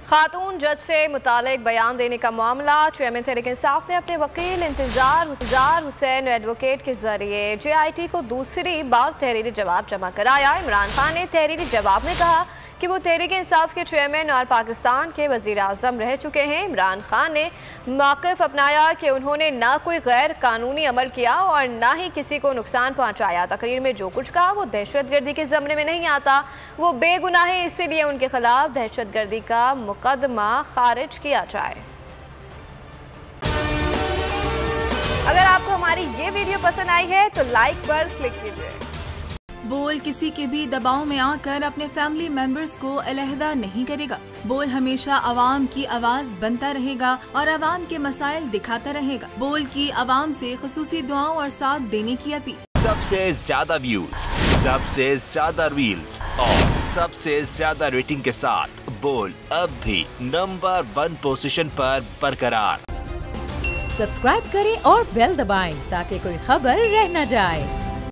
खातून जज से मुतालिक बयान देने का मामला। चेयरमैन तहरीक इंसाफ ने अपने वकील इंतजार हुसैन एडवोकेट के जरिए JIT को दूसरी बार तहरीरी जवाब जमा कराया। इमरान खान ने तहरीरी जवाब में कहा कि वो तहरीक इंसाफ के चेयरमैन और पाकिस्तान के वज़ीर आज़म रह चुके हैं। इमरान खान ने मौक़िफ़ अपनाया कि उन्होंने ना कोई गैर कानूनी अमल किया और ना ही किसी को नुकसान पहुँचाया। तकरीर में जो कुछ कहा वो दहशतगर्दी के ज़मरे में नहीं आता, वो बेगुनाह है, इसीलिए उनके खिलाफ दहशतगर्दी का मुकदमा खारिज किया जाए। अगर आपको हमारी ये वीडियो पसंद आई है तो लाइक पर क्लिक कीजिए। बोल किसी के भी दबाव में आकर अपने फैमिली मेंबर्स को अलहदा नहीं करेगा। बोल हमेशा आवाम की आवाज बनता रहेगा और आवाम के मसाइल दिखाता रहेगा। बोल की आवाम से खुसूसी दुआओं और साथ देने की अपील। सबसे ज्यादा व्यूज, सबसे ज्यादा रील्स और सबसे ज्यादा रेटिंग के साथ बोल अब भी नंबर 1 पोजीशन पर बरकरार। सब्सक्राइब करें और बेल दबाएं ताकि कोई खबर रह न जाए।